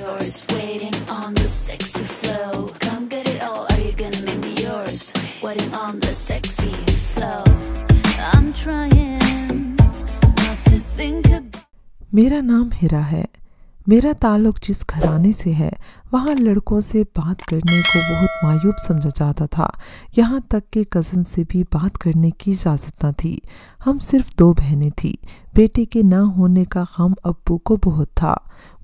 yours, waiting on the sexy flow. Come get it all, are you gonna make me yours? Waiting on the sexy flow. I'm trying not to think about. मेरा नाम हिरा है। मेरा ताल्लुक जिस घराने से है वहाँ लड़कों से बात करने को बहुत मायूब समझा जाता था। यहाँ तक कि कज़न से भी बात करने की इजाज़त न थी। हम सिर्फ 2 बहनें थीं। बेटे के ना होने का गम अब्बू को बहुत था।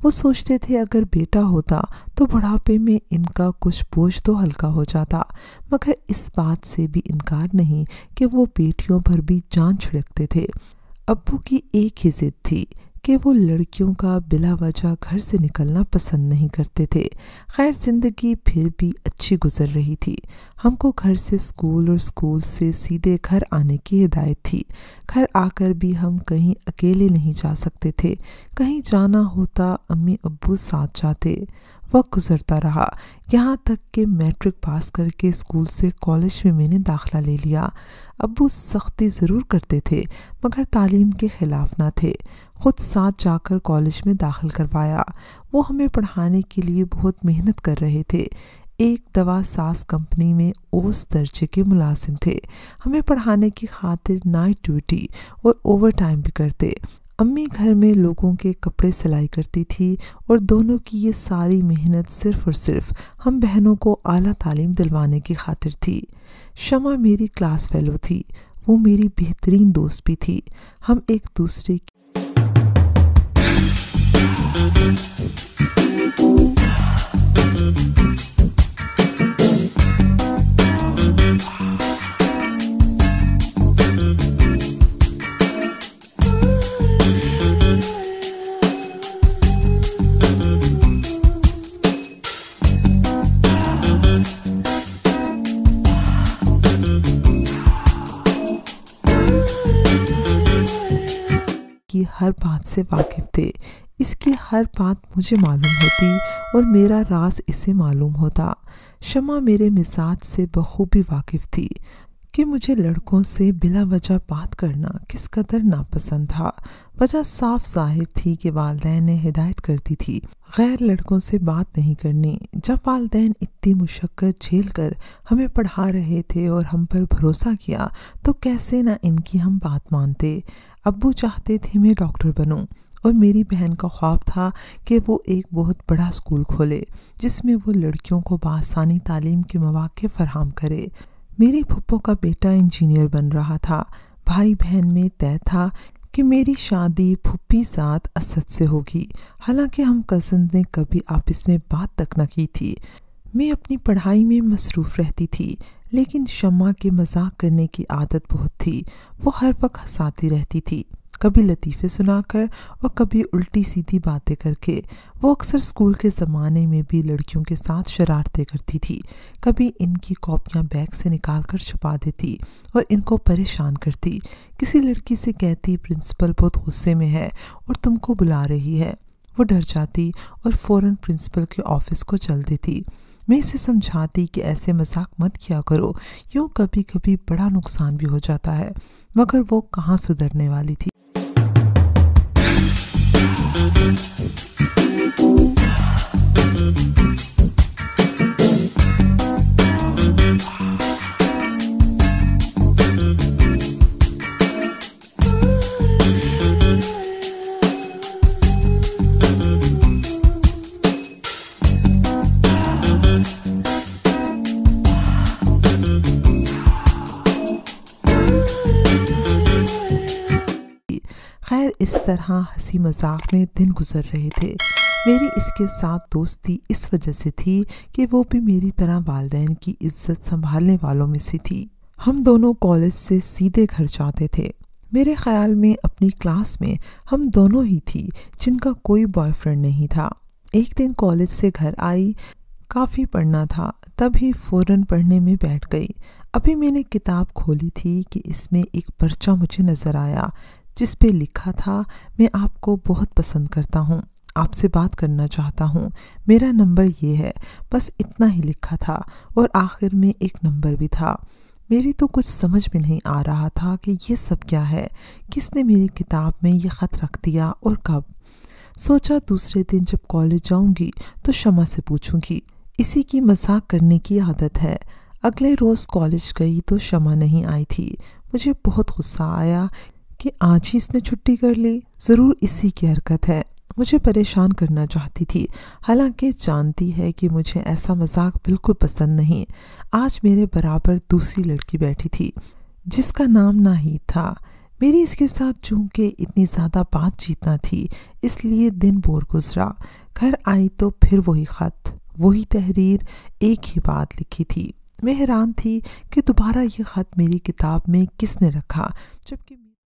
वो सोचते थे अगर बेटा होता तो बुढ़ापे में इनका कुछ बोझ तो हल्का हो जाता, मगर इस बात से भी इनकार नहीं कि वो बेटियों पर भी जान छिड़कते थे। अब्बू की एक ही ज़िद थी कि वो लड़कियों का बिला वजह घर से निकलना पसंद नहीं करते थे। खैर ज़िंदगी फिर भी अच्छी गुजर रही थी। हमको घर से स्कूल और स्कूल से सीधे घर आने की हिदायत थी। घर आकर भी हम कहीं अकेले नहीं जा सकते थे। कहीं जाना होता अम्मी अब्बू साथ जाते। वक्त गुजरता रहा, यहाँ तक कि मैट्रिक पास करके स्कूल से कॉलेज में मैंने दाखिला ले लिया। अब्बू सख्ती ज़रूर करते थे मगर तालीम के ख़िलाफ़ ना थे। ख़ुद साथ जाकर कॉलेज में दाखिल करवाया। वो हमें पढ़ाने के लिए बहुत मेहनत कर रहे थे। एक दवा साज कंपनी में ओस दर्जे के मुलाजिम थे। हमें पढ़ाने की खातिर नाइट ड्यूटी और ओवर टाइम भी करते। अम्मी घर में लोगों के कपड़े सिलाई करती थी और दोनों की ये सारी मेहनत सिर्फ़ और सिर्फ हम बहनों को आला तालीम दिलवाने की खातिर थी। शमा मेरी क्लास फेलो थी। वो मेरी बेहतरीन दोस्त भी थी। हम एक दूसरे की हर बात से वाकिफ़ थे। इसकी हर बात मुझे मालूम होती और मेरा राज इसे मालूम होता। शमा मेरे मिजाज से बखूबी वाकिफ़ थी कि मुझे लड़कों से बिला वजह बात करना किस कदर नापसंद था। वजह साफ ज़ाहिर थी कि वालिदैन ने हिदायत कर दी थी गैर लड़कों से बात नहीं करनी। जब वालिदैन इतनी मुशक्क़त झेल कर हमें पढ़ा रहे थे और हम पर भरोसा किया तो कैसे ना इनकी हम बात मानते। अब्बू चाहते थे मैं डॉक्टर बनूं और मेरी बहन का ख्वाब था कि वो एक बहुत बड़ा स्कूल खोले जिसमें वो लड़कियों को बासानी तालीम के मौक़े फराहम करे। मेरी फुप्पो का बेटा इंजीनियर बन रहा था। भाई बहन में तय था कि मेरी शादी फुप्पी ज़ात असद से होगी। हालांकि हम कज़न ने कभी आपस में बात तक न की थी। मैं अपनी पढ़ाई में मसरूफ़ रहती थी लेकिन शम्मा के मजाक करने की आदत बहुत थी। वो हर वक्त हंसाती रहती थी, कभी लतीफ़े सुनाकर और कभी उल्टी सीधी बातें करके। वो अक्सर स्कूल के ज़माने में भी लड़कियों के साथ शरारतें करती थी। कभी इनकी कॉपियाँ बैग से निकाल कर छुपा देती और इनको परेशान करती। किसी लड़की से कहती प्रिंसिपल बहुत गुस्से में है और तुमको बुला रही है। वो डर जाती और फ़ौरन प्रिंसिपल के ऑफिस को चल देती। मैं इसे समझाती कि ऐसे मजाक मत किया करो, यूँ कभी कभी बड़ा नुकसान भी हो जाता है, मगर वो कहाँ सुधरने वाली थी। खैर इस तरह हंसी मजाक में दिन गुजर रहे थे। मेरी इसके साथ दोस्ती इस वजह से थी कि वो भी मेरी तरह वालिदैन की इज्जत संभालने वालों में से थी। हम दोनों कॉलेज से सीधे घर जाते थे। मेरे ख्याल में अपनी क्लास में हम दोनों ही थी जिनका कोई बॉयफ्रेंड नहीं था। एक दिन कॉलेज से घर आई, काफ़ी पढ़ना था, तभी फ़ौरन पढ़ने में बैठ गई। अभी मैंने किताब खोली थी कि इसमें एक पर्चा मुझे नज़र आया जिस पे लिखा था, मैं आपको बहुत पसंद करता हूँ, आपसे बात करना चाहता हूँ, मेरा नंबर ये है। बस इतना ही लिखा था और आखिर में एक नंबर भी था। मेरी तो कुछ समझ में नहीं आ रहा था कि ये सब क्या है, किसने मेरी किताब में ये ख़त रख दिया और कब। सोचा दूसरे दिन जब कॉलेज जाऊंगी तो शमा से पूछूंगी। इसी की मजाक करने की आदत है। अगले रोज कॉलेज गई तो शमा नहीं आई थी। मुझे बहुत गुस्सा आया कि आज ही इसने छुट्टी कर ली, ज़रूर इसी की हरकत है। मुझे परेशान करना चाहती थी, हालांकि जानती है कि मुझे ऐसा मजाक बिल्कुल पसंद नहीं। आज मेरे बराबर दूसरी लड़की बैठी थी जिसका नाम नाहीद था। मेरी इसके साथ चूंकि इतनी ज़्यादा बातचीत ना थी, इसलिए दिन बोर गुजरा। घर आई तो फिर वही ख़त, वही तहरीर, एक ही बात लिखी थी। मैं हैरान थी कि दोबारा ये ख़त मेरी किताब में किसने रखा, जबकि